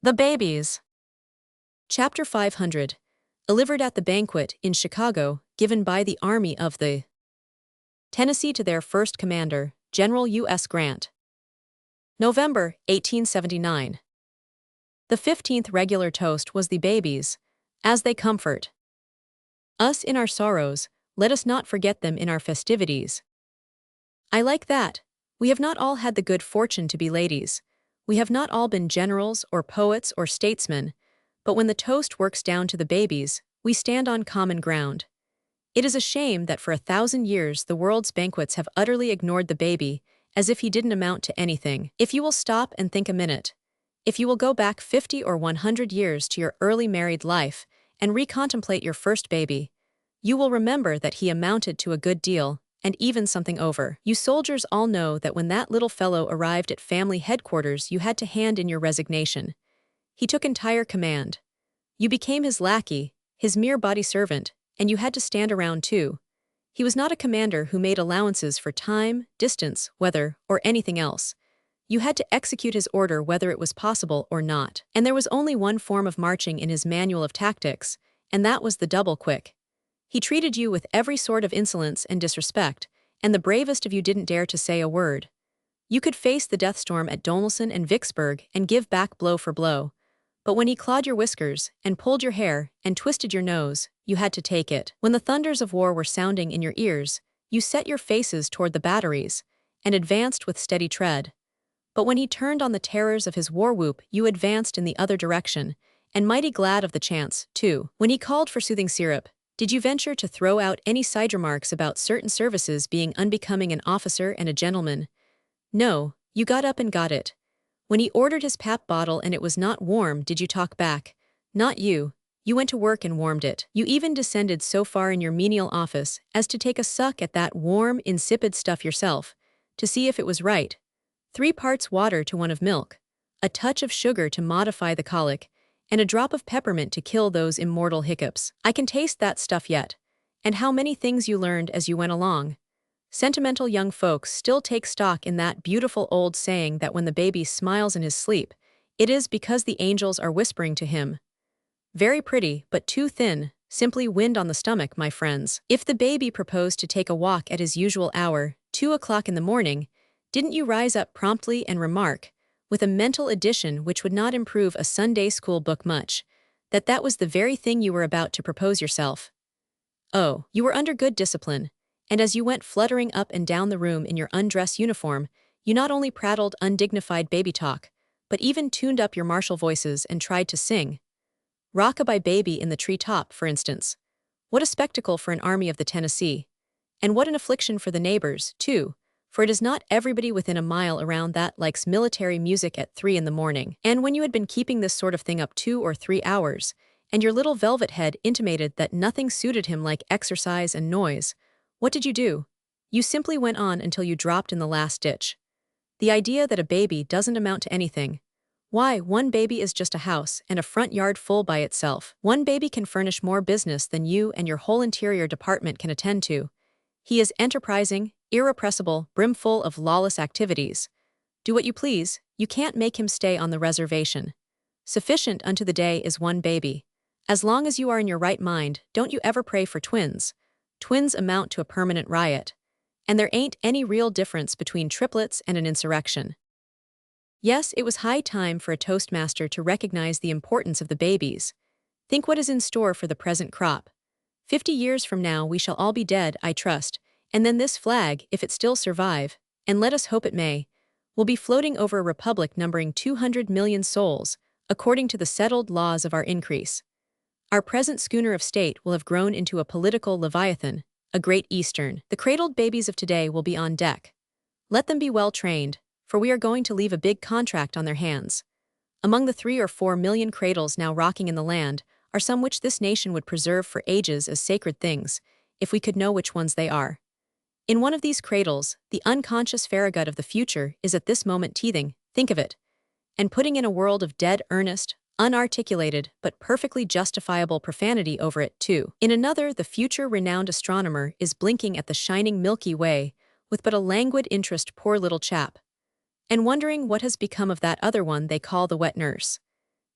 The Babies. Chapter 500. Delivered at the banquet in Chicago, given by the Army of the Tennessee to their first commander, General U.S. Grant. November, 1879. The 15th regular toast was the babies, as they comfort us in our sorrows, let us not forget them in our festivities. I like that. We have not all had the good fortune to be ladies. We have not all been generals or poets or statesmen, but when the toast works down to the babies, we stand on common ground. It is a shame that for 1,000 years the world's banquets have utterly ignored the baby, as if he didn't amount to anything. If you will stop and think a minute, if you will go back 50 or 100 years to your early married life and recontemplate your first baby, you will remember that he amounted to a good deal, and even something over. You soldiers all know that when that little fellow arrived at family headquarters you had to hand in your resignation. He took entire command. You became his lackey, his mere body servant, and you had to stand around too. He was not a commander who made allowances for time, distance, weather, or anything else. You had to execute his order whether it was possible or not. And there was only one form of marching in his manual of tactics, and that was the double quick. He treated you with every sort of insolence and disrespect, and the bravest of you didn't dare to say a word. You could face the death storm at Donelson and Vicksburg and give back blow for blow, but when he clawed your whiskers, and pulled your hair, and twisted your nose, you had to take it. When the thunders of war were sounding in your ears, you set your faces toward the batteries, and advanced with steady tread. But when he turned on the terrors of his war whoop, you advanced in the other direction, and mighty glad of the chance, too. When he called for soothing syrup, did you venture to throw out any side remarks about certain services being unbecoming an officer and a gentleman? No, you got up and got it. When he ordered his pap bottle and it was not warm, did you talk back? Not you. You went to work and warmed it. You even descended so far in your menial office as to take a suck at that warm, insipid stuff yourself, to see if it was right. 3 parts water to 1 of milk, a touch of sugar to modify the colic, and a drop of peppermint to kill those immortal hiccups. I can taste that stuff yet. And how many things you learned as you went along. Sentimental young folks still take stock in that beautiful old saying that when the baby smiles in his sleep, it is because the angels are whispering to him. Very pretty, but too thin, simply wind on the stomach, my friends. If the baby proposed to take a walk at his usual hour, 2 o'clock in the morning, didn't you rise up promptly and remark, with a mental addition which would not improve a Sunday school book much, that that was the very thing you were about to propose yourself? Oh, you were under good discipline, and as you went fluttering up and down the room in your undress uniform, you not only prattled undignified baby talk, but even tuned up your martial voices and tried to sing. Rock-a-bye Baby in the Tree-top, for instance. What a spectacle for an army of the Tennessee. And what an affliction for the neighbors, too, for it is not everybody within a mile around that likes military music at 3 in the morning. And when you had been keeping this sort of thing up 2 or 3 hours, and your little velvet head intimated that nothing suited him like exercise and noise, what did you do? You simply went on until you dropped in the last ditch. The idea that a baby doesn't amount to anything. Why, one baby is just a house and a front yard full by itself. One baby can furnish more business than you and your whole interior department can attend to. He is enterprising, irrepressible, brimful of lawless activities. Do what you please, you can't make him stay on the reservation. Sufficient unto the day is one baby. As long as you are in your right mind, don't you ever pray for twins. Twins amount to a permanent riot. And there ain't any real difference between triplets and an insurrection. Yes, it was high time for a toastmaster to recognize the importance of the babies. Think what is in store for the present crop. 50 years from now we shall all be dead, I trust, and then this flag, if it still survive, and let us hope it may, will be floating over a republic numbering 200 million souls, according to the settled laws of our increase. Our present schooner of state will have grown into a political leviathan, a great Eastern. The cradled babies of today will be on deck. Let them be well trained, for we are going to leave a big contract on their hands. Among the 3 or 4 million cradles now rocking in the land are some which this nation would preserve for ages as sacred things, if we could know which ones they are. In one of these cradles, the unconscious Farragut of the future is at this moment teething, think of it, and putting in a world of dead earnest, unarticulated but perfectly justifiable profanity over it too. In another, the future renowned astronomer is blinking at the shining Milky Way with but a languid interest, poor little chap, and wondering what has become of that other one they call the wet nurse.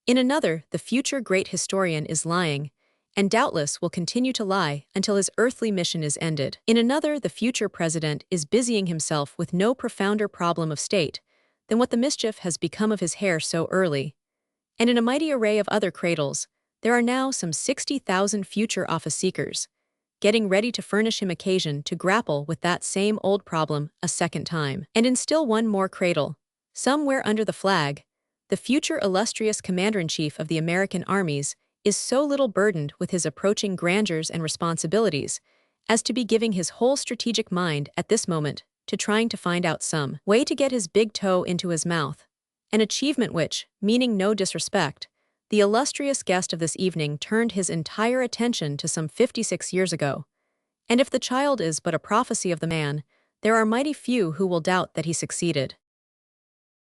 In another, the future great historian is lying, and doubtless will continue to lie until his earthly mission is ended. In another, the future president is busying himself with no profounder problem of state than what the mischief has become of his hair so early. And in a mighty array of other cradles, there are now some 60,000 future office-seekers, getting ready to furnish him occasion to grapple with that same old problem a second time. And in still one more cradle, somewhere under the flag, the future illustrious commander-in-chief of the American armies is so little burdened with his approaching grandeurs and responsibilities as to be giving his whole strategic mind at this moment to trying to find out some way to get his big toe into his mouth, an achievement which, meaning no disrespect, the illustrious guest of this evening turned his entire attention to some 56 years ago. And if the child is but a prophecy of the man, there are mighty few who will doubt that he succeeded.